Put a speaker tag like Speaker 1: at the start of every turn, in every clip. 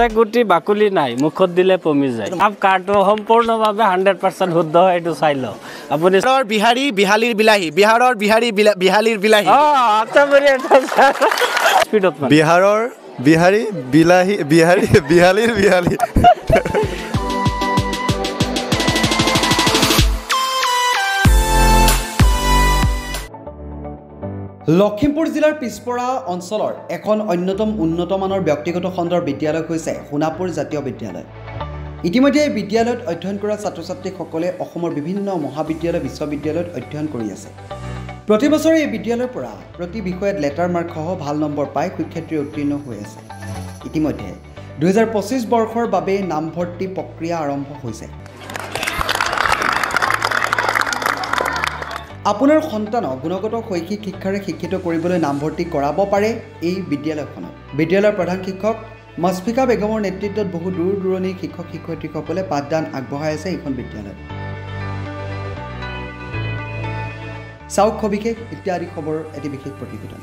Speaker 1: আছে গুটি বাকুলি নাই মুখত দিলে পমি যায় আপ কাৰ্ডটো সম্পূৰ্ণভাৱে 100% শুদ্ধ হয় এইটো চাই লওক আপুনি
Speaker 2: বিহাৰী বিহালীৰ বিলাহী বিহাৰৰ বিহাৰী বিহালীৰ বিলাহী
Speaker 1: আচ্ছা বঢ়িয়া স্পীডত
Speaker 3: বিহাৰৰ বিহাৰী বিলাহী বিহাৰী বিহালীৰ বিহালী
Speaker 4: লখিমপুৰ জিলাৰ পিছপৰা অঞ্চলৰ এখন অন্যতম উন্নত মানৰ ব্যক্তিগত খণ্ডৰ বিদ্যালয় হৈছে সোণাপুৰ জাতীয় বিদ্যালয়। ইতিমধ্যে এই বিদ্যালয়ত অধ্যয়ন কৰা ছাত্ৰ ছাত্ৰীসকলে অসমৰ বিভিন্ন মহাবিদ্যালয় বিশ্ববিদ্যালয়ত অধ্যয়ন কৰি আছে। প্ৰতি বছৰে এই বিদ্যালয়ৰ পৰা প্ৰতি বিষয়ত লেটাৰ মাৰ্ক সহ ভাল নম্বৰ পাই শিক্ষাৰ্থী উত্তীৰ্ণ হৈ আছে। ইতিমধ্যে 2025 বৰ্ষৰ বাবে নামভৰ্তি প্ৰক্ৰিয়া আৰম্ভ হৈছে। আপোনাৰ সন্তানক গুণগত শৈক্ষিক শিক্ষাৰে শিক্ষিত কৰিবলৈ নামভৰ্তি কৰাব পাৰে এই বিদ্যালয়খনত। বিদ্যালয়ৰ প্ৰধান শিক্ষক মছফিকা বেগমৰ নেতৃত্বত বহু দূৰ দূৰণিৰ শিক্ষক শিক্ষয়িত্ৰীসকলে পাঠদান আগবঢ়াই আছে এইখন বিদ্যালয়ত। চাওক সবিশেষ ইত্যাদি খবৰ এটি বিশেষ প্ৰতিবেদন।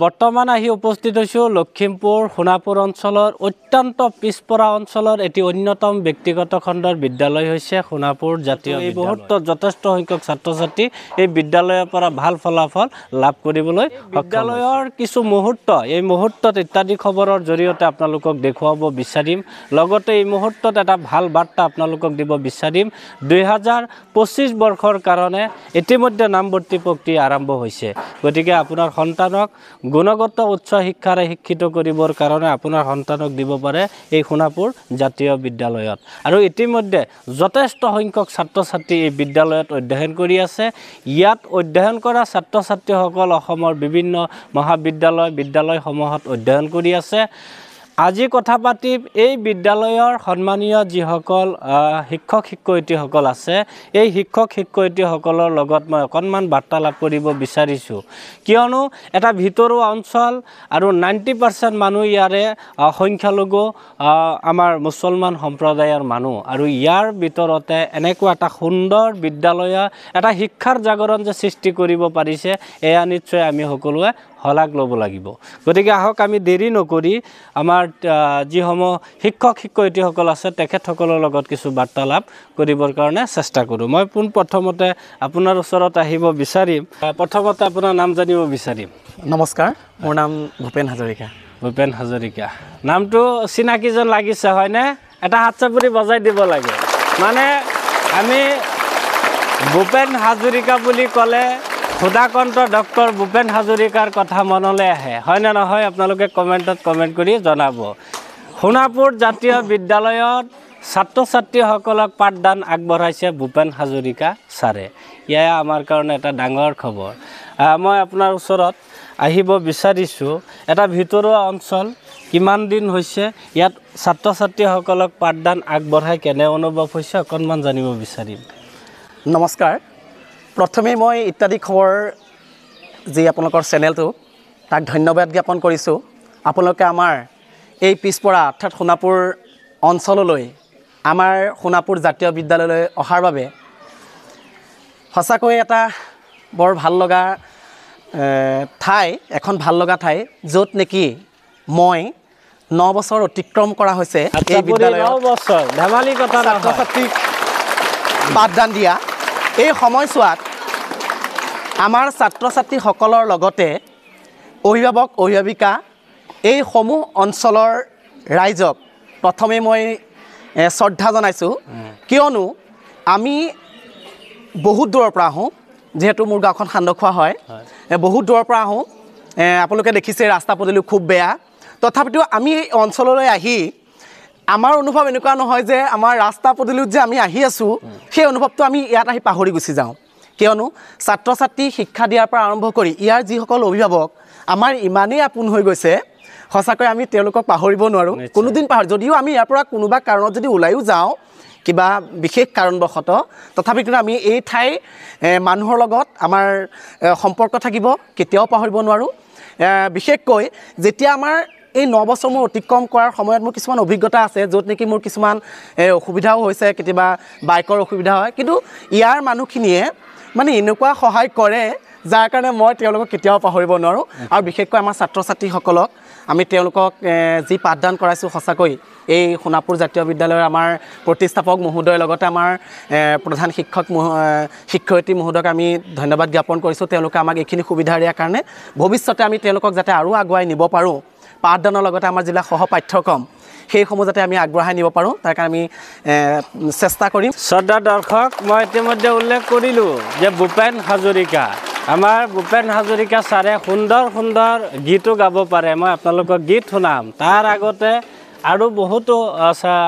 Speaker 1: বৰ্তমান আহি উপস্থিত হৈছোঁ লখিমপুৰ সোণাপুৰ অঞ্চলৰ অত্যন্ত পিছপৰা অঞ্চলৰ এটি অন্যতম ব্যক্তিগত খণ্ডৰ বিদ্যালয় হৈছে সোণাপুৰ জাতীয় এই মুহূৰ্তত যথেষ্ট সংখ্যক ছাত্ৰ ছাত্ৰী এই বিদ্যালয়ৰ পৰা ভাল ফলাফল লাভ কৰিবলৈ বিদ্যালয়ৰ কিছু মুহূৰ্ত এই মুহূৰ্তত ইত্যাদি খবৰৰ জৰিয়তে আপোনালোকক দেখুৱাব বিচাৰিম। লগতে এই মুহূৰ্তত এটা ভাল বাৰ্তা আপোনালোকক দিব বিচাৰিম। 2025 বৰ্ষৰ কাৰণে ইতিমধ্যে নামভৰ্তি প্ৰক্ৰিয়া আৰম্ভ হৈছে। গতিকে আপোনাৰ সন্তানক গুণগত উচ্চ শিক্ষাৰে শিক্ষিত কৰিবৰ কাৰণে আপোনাৰ সন্তানক দিব পাৰে এই সোণাপুৰ জাতীয় বিদ্যালয়ত। আৰু ইতিমধ্যে যথেষ্ট সংখ্যক ছাত্ৰ ছাত্ৰী এই বিদ্যালয়ত অধ্যয়ন কৰি আছে। ইয়াত অধ্যয়ন কৰা ছাত্ৰ ছাত্ৰীসকল অসমৰ বিভিন্ন বিদ্যালয়সমূহত অধ্যয়ন কৰি আছে। আজি কথা পাতিম এই বিদ্যালয়ৰ সন্মানীয় যিসকল শিক্ষক শিক্ষয়িত্ৰীসকল আছে এই শিক্ষক শিক্ষয়িত্ৰীসকলৰ লগত মই অকণমান বাৰ্তালাপ কৰিব বিচাৰিছোঁ। কিয়নো এটা ভিতৰুৱা অঞ্চল আৰু 90% মানুহ ইয়াৰে সংখ্যালঘু আমাৰ মুছলমান সম্প্ৰদায়ৰ মানুহ। আৰু ইয়াৰ ভিতৰতে এনেকুৱা এটা সুন্দৰ বিদ্যালয় এটা শিক্ষাৰ জাগৰণ যে সৃষ্টি কৰিব পাৰিছে এয়া নিশ্চয় আমি সকলোৱে শলাগ ল'ব লাগিব। গতিকে আহক আমি দেৰি নকৰি আমাৰ যিসমূহ শিক্ষক শিক্ষয়িত্ৰীসকল আছে তেখেতসকলৰ লগত কিছু বাৰ্তালাপ কৰিবৰ কাৰণে চেষ্টা কৰোঁ। মই পোনপ্ৰথমতে আপোনাৰ ওচৰত আহিব বিচাৰিম। প্ৰথমতে আপোনাৰ নাম জানিব বিচাৰিম।
Speaker 2: নমস্কাৰ, মোৰ নাম ভূপেন হাজৰিকা।
Speaker 1: ভূপেন হাজৰিকা নামটো চিনাকি যেন লাগিছে হয়নে? এটা হাত চাপৰি বজাই দিব লাগে। মানে আমি ভূপেন হাজৰিকা বুলি ক'লে সুধাকণ্ঠ ডক্টৰ ভূপেন হাজৰিকাৰ কথা মনলৈ আহে, হয়নে নহয়? আপোনালোকে কমেণ্টত কমেণ্ট কৰি জনাব। সোণাপুৰ জাতীয় বিদ্যালয়ত ছাত্ৰ ছাত্ৰীসকলক পাঠদান আগবঢ়াইছে ভূপেন হাজৰিকা ছাৰে। এয়া আমাৰ কাৰণে এটা ডাঙৰ খবৰ। মই আপোনাৰ ওচৰত আহিব বিচাৰিছোঁ। এটা ভিতৰুৱা অঞ্চল, কিমান দিন হৈছে ইয়াত ছাত্ৰ ছাত্ৰীসকলক পাঠদান আগবঢ়াই কেনে অনুভৱ হৈছে অকণমান জানিব বিচাৰিম।
Speaker 2: নমস্কাৰ, প্ৰথমে মই ইত্যাদি খবৰ যি আপোনালোকৰ চেনেলটো তাক ধন্যবাদ জ্ঞাপন কৰিছোঁ। আপোনালোকে আমাৰ এই পিছপৰা অৰ্থাৎ সোণাপুৰ অঞ্চললৈ আমাৰ সোণাপুৰ জাতীয় বিদ্যালয়লৈ অহাৰ বাবে সঁচাকৈ এটা বৰ ভাল লগা ঠাই, এখন ভাল লগা ঠাই য'ত নেকি মই 9 বছৰ অতিক্ৰম কৰা হৈছে এই বিদ্যালয়ত
Speaker 1: ধেমালি কথা
Speaker 2: ছাত্ৰ ছাত্ৰীক পাঠদান দিয়া। এই সময়ছোৱাত আমাৰ ছাত্ৰ ছাত্ৰীসকলৰ লগতে অভিভাৱক অভিভাৱিকা এই সমূহ অঞ্চলৰ ৰাইজক প্ৰথমে মই শ্ৰদ্ধা জনাইছোঁ। কিয়নো আমি বহুত দূৰৰ পৰা আহোঁ, যিহেতু মোৰ গাঁওখন সান্দখোৱা হয়, বহুত দূৰৰ পৰা আহোঁ। আপোনালোকে দেখিছে ৰাস্তা পদূলি খুব বেয়া। তথাপিতো আমি এই অঞ্চললৈ আহি আমাৰ অনুভৱ এনেকুৱা নহয় যে আমাৰ ৰাস্তা পদূলিত যে আমি আহি আছোঁ সেই অনুভৱটো আমি ইয়াত আহি পাহৰি গুচি যাওঁ। কিয়নো ছাত্ৰ ছাত্ৰী শিক্ষা দিয়াৰ পৰা আৰম্ভ কৰি ইয়াৰ যিসকল অভিভাৱক আমাৰ ইমানেই আপোন হৈ গৈছে, সঁচাকৈ আমি তেওঁলোকক পাহৰিব নোৱাৰোঁ কোনোদিন যদিও আমি ইয়াৰ পৰা কোনোবা কাৰণত যদি ওলাইও যাওঁ কিবা বিশেষ কাৰণবশতঃ, তথাপিতো আমি এই ঠাই মানুহৰ লগত আমাৰ সম্পৰ্ক থাকিব, কেতিয়াও পাহৰিব নোৱাৰোঁ। বিশেষকৈ যেতিয়া আমাৰ এই 9 বছৰ মোৰ অতিক্ৰম কৰাৰ সময়ত মোৰ কিছুমান অভিজ্ঞতা আছে য'ত নেকি মোৰ কিছুমান অসুবিধাও হৈছে, কেতিয়াবা বাইকৰ অসুবিধা হয়, কিন্তু ইয়াৰ মানুহখিনিয়ে মানে এনেকুৱা সহায় কৰে যাৰ কাৰণে মই তেওঁলোকক কেতিয়াও পাহৰিব নোৱাৰোঁ আৰু বিশেষকৈ আমাৰ ছাত্ৰ ছাত্ৰীসকলক আমি তেওঁলোকক যি পাঠদান কৰাইছোঁ সঁচাকৈ এই সোণাপুৰ জাতীয় বিদ্যালয়ৰ আমাৰ প্ৰতিষ্ঠাপক মহোদয়ৰ লগতে আমাৰ প্ৰধান শিক্ষয়িত্ৰী মহোদয়ক আমি ধন্যবাদ জ্ঞাপন কৰিছোঁ তেওঁলোকে আমাক এইখিনি সুবিধা দিয়াৰ কাৰণে ভৱিষ্যতে আমি তেওঁলোকক যাতে আৰু আগুৱাই নিব পাৰোঁ পাঠদানৰ লগতে আমাৰ যিবিলাক সহ পাঠ্যক্ৰম সেইসমূহ যাতে আমি আগবঢ়াই নিব পাৰোঁ তাৰ কাৰণে আমি চেষ্টা কৰিম
Speaker 1: শ্ৰদ্ধা দৰ্শক মই ইতিমধ্যে উল্লেখ কৰিলোঁ যে ভূপেন হাজৰিকা আমাৰ ভূপেন হাজৰিকা ছাৰে সুন্দৰ সুন্দৰ গীতো গাব পাৰে মই আপোনালোকক গীত শুনাম তাৰ আগতে আৰু বহুতো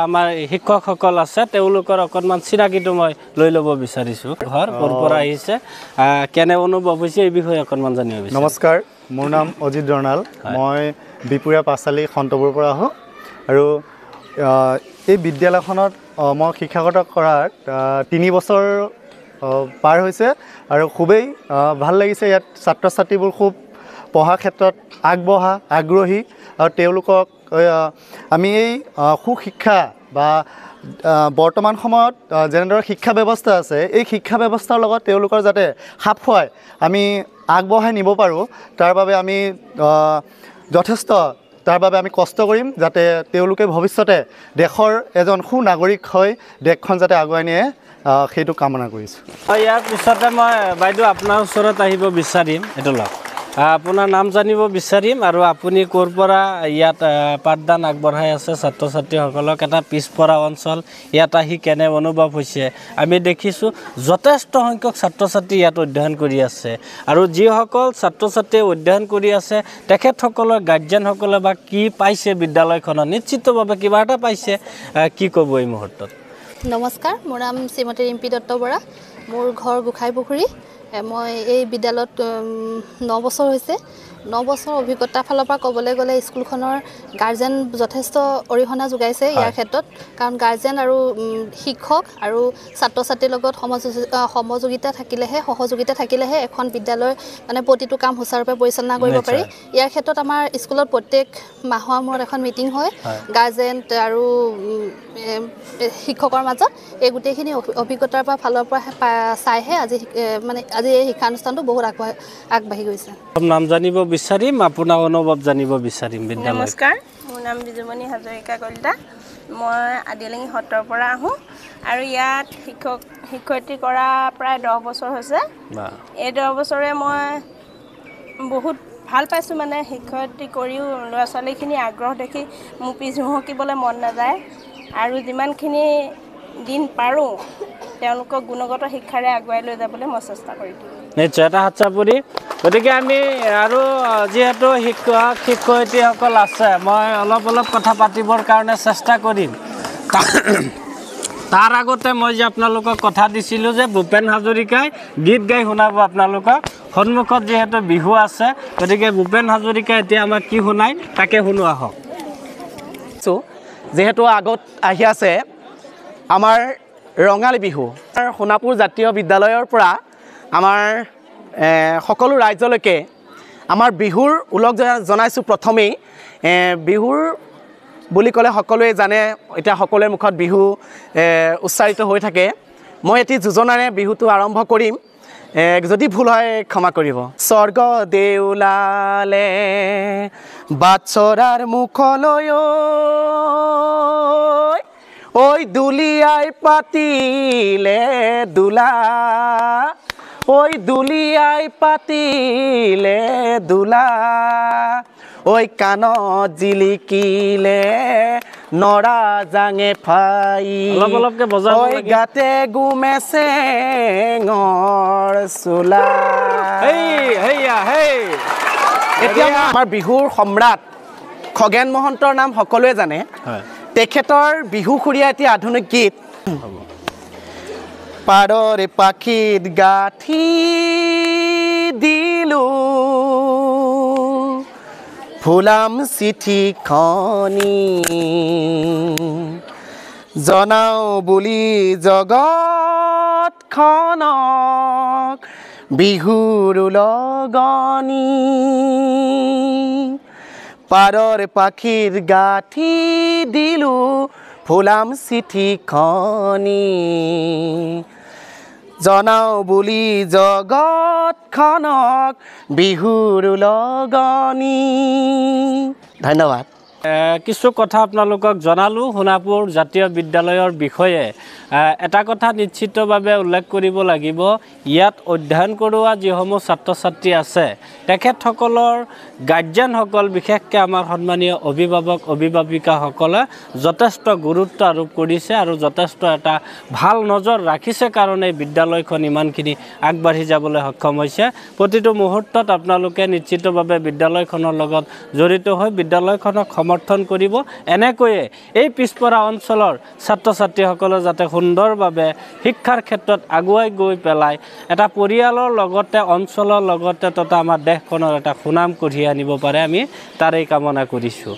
Speaker 1: আমাৰ শিক্ষকসকল আছে তেওঁলোকৰ অকণমান চিনাকিটো মই লৈ ল'ব বিচাৰিছোঁ ঘৰ ক'ৰ পৰা আহিছে কেনে অনুভৱ হৈছে এই বিষয়ে অকণমান জানিব বিচাৰিছোঁ
Speaker 3: নমস্কাৰ মোৰ নাম অজিত জৰ্ণাল মই বিপুৰীয়া পাঁচআলি সন্তপুৰৰ পৰা আহোঁ আৰু এই বিদ্যালয়খনত মই শিক্ষাগত কৰাত 3 বছৰ পাৰ হৈছে আৰু খুবেই ভাল লাগিছে ইয়াত ছাত্ৰ ছাত্ৰীবোৰ খুব পঢ়াৰ ক্ষেত্ৰত আগবঢ়া আগ্ৰহী আৰু তেওঁলোকক আমি এই সুশিক্ষা বা বৰ্তমান সময়ত যেনেদৰে শিক্ষা ব্যৱস্থা আছে এই শিক্ষা ব্যৱস্থাৰ লগত তেওঁলোকৰ যাতে খাপ খুৱাই আমি আগবঢ়াই নিব পাৰোঁ তাৰ বাবে আমি যথেষ্ট তাৰ বাবে আমি কষ্ট কৰিম যাতে তেওঁলোকে ভৱিষ্যতে দেশৰ এজন সুনাগৰিক হৈ দেশখন যাতে আগুৱাই নিয়ে সেইটো কামনা কৰিছোঁ
Speaker 1: ইয়াৰ পিছতে মই বাইদেউ আপোনাৰ ওচৰত আহিব বিচাৰিম এইটো লওক আপোনাৰ নাম জানিব বিচাৰিম আৰু আপুনি ক'ৰ পৰা ইয়াত পাঠদান আগবঢ়াই আছে ছাত্ৰ ছাত্ৰীসকলক এটা পিছপৰা অঞ্চল ইয়াত আহি কেনে অনুভৱ হৈছে আমি দেখিছোঁ যথেষ্ট সংখ্যক ছাত্ৰ ছাত্ৰী ইয়াত অধ্যয়ন কৰি আছে আৰু যিসকল ছাত্ৰ ছাত্ৰীয়ে অধ্যয়ন কৰি আছে তেখেতসকলৰ গাৰ্জেনসকলে বা কি পাইছে বিদ্যালয়খনত নিশ্চিতভাৱে কিবা এটা পাইছে কি ক'ব এই মুহূৰ্তত
Speaker 5: নমস্কাৰ মোৰ নাম শ্ৰীমতী ৰিম্পী দত্ত বৰা মোৰ ঘৰ গোসাই পুখুৰী মই এই বিদ্যালয়ত 9 বছৰ হৈছে 9 বছৰ অভিজ্ঞতাৰ ফালৰ পৰা ক'বলৈ গ'লে স্কুলখনৰ গাৰ্জেন যথেষ্ট অৰিহণা যোগাইছে ইয়াৰ ক্ষেত্ৰত কাৰণ গাৰ্জেন আৰু শিক্ষক আৰু ছাত্ৰ ছাত্ৰীৰ লগত সহযোগিতা থাকিলেহে এখন বিদ্যালয়ৰ মানে প্ৰতিটো কাম সুচাৰুৰূপে পৰিচালনা কৰিব পাৰি ইয়াৰ ক্ষেত্ৰত আমাৰ স্কুলত প্ৰত্যেক মাহৰ মূৰত এখন মিটিং হয় গাৰ্জেন আৰু শিক্ষকৰ মাজত এই গোটেইখিনি অভিজ্ঞতাৰ ফালৰ পৰা চাইহে আজি এই শিক্ষানুষ্ঠানটো বহুত আগবাঢ়ি গৈছে
Speaker 1: নাম জানিব বিচাৰিম আপোনাৰ অনুভৱ জানিব বিচাৰিম বিদ্যালয়
Speaker 6: নমস্কাৰ মোৰ নাম বিজুমণি হাজৰিকা কলিতা মই আদিলিঙি সত্ৰৰ পৰা আহোঁ আৰু ইয়াত শিক্ষয়িত্ৰী কৰা প্ৰায় 10 বছৰ হৈছে এই 10 বছৰে মই বহুত ভাল পাইছোঁ মানে শিক্ষয়িত্ৰী কৰিও ল'ৰা ছোৱালীখিনি আগ্ৰহ দেখি মোৰ পিছ হুহকিবলৈ মন নাযায় আৰু যিমানখিনি দিন পাৰোঁ তেওঁলোকক গুণগত শিক্ষাৰে আগুৱাই লৈ যাবলৈ মই চেষ্টা কৰিম
Speaker 1: নিশ্চয় এটা হাত চাপৰি গতিকে আমি আৰু যিহেতু শিক্ষয়িত্ৰীসকল আছে মই অলপ কথা পাতিবৰ কাৰণে চেষ্টা কৰিম তাৰ আগতে মই যে আপোনালোকক কথা দিছিলোঁ যে ভূপেন হাজৰিকাই গীত গাই শুনাব আপোনালোকক সন্মুখত যিহেতু বিহু আছে গতিকে ভূপেন হাজৰিকাই এতিয়া আমাক কি শুনাই তাকে শুনো আহক
Speaker 2: যিহেতু আগত আহি আছে আমাৰ ৰঙালী বিহু সোণাপুৰ জাতীয় বিদ্যালয়ৰ পৰা আমাৰ সকলো ৰাজ্যলৈকে আমাৰ বিহুৰ ওলগ জনাইছোঁ প্ৰথমেই বিহুৰ বুলি ক'লে সকলোৱে জানে এতিয়া সকলোৰে মুখত বিহু উচ্চাৰিত হৈ থাকে মই এটি যোজনাৰে বিহুটো আৰম্ভ কৰিম যদি ভুল হয় ক্ষমা কৰিব স্বৰ্গ দেউলালে বাটচৰাৰ মুখলৈ ঐ দুলিয়াই পাতিলে দোলা ঐ দুলিয়াই পাতিলে দোলা ঐ কাণত জিলিকিলে নৰা জাঙে ফাই ঐ গাতে গুমেছে ঙৰ চোলা এতিয়া আমাৰ বিহুৰ সম্ৰাট খগেন মহন্তৰ নাম সকলোৱে জানে তেখেতৰ বিহুসুৰীয়া এটি আধুনিক গীত পাৰৰে পাখিত গাঠি দিলো ফুলাম চিঠিখনি জনাও বুলি জগতখনক বিহুৰ লগনি পাৰৰ পাখিৰ গাঠি দিলো ফুলাম চিঠিখনি জনাও বুলি জগতখনক বিহুৰ লগনি। ধন্যবাদ।
Speaker 1: কিছু কথা আপোনালোকক জনালোঁ সোণাপুৰ জাতীয় বিদ্যালয়ৰ বিষয়ে। এটা কথা নিশ্চিতভাৱে উল্লেখ কৰিব লাগিব, ইয়াত অধ্যয়ন কৰোৱা যিসমূহ ছাত্ৰ ছাত্ৰী আছে তেখেতসকলৰ গাৰ্জেনসকল, বিশেষকৈ আমাৰ সন্মানীয় অভিভাৱক অভিভাৱিকাসকলে যথেষ্ট গুৰুত্ব আৰোপ কৰিছে আৰু যথেষ্ট এটা ভাল নজৰ ৰাখিছে কাৰণে বিদ্যালয়খন ইমানখিনি আগবাঢ়ি যাবলৈ সক্ষম হৈছে। প্ৰতিটো মুহূৰ্তত আপোনালোকে নিশ্চিতভাৱে বিদ্যালয়খনৰ লগত জড়িত হৈ বিদ্যালয়খনক সমৰ্থন কৰিব। এনেকৈয়ে এই পিছপৰা অঞ্চলৰ ছাত্ৰ ছাত্ৰীসকলে যাতে সুন্দৰভাৱে শিক্ষাৰ ক্ষেত্ৰত আগুৱাই গৈ পেলাই এটা পৰিয়ালৰ লগতে অঞ্চলৰ লগতে তথা আমাৰ দেশখনৰ এটা সুনাম কঢ়িয়াই আনিব পাৰে, আমি তাৰেই কামনা কৰিছোঁ।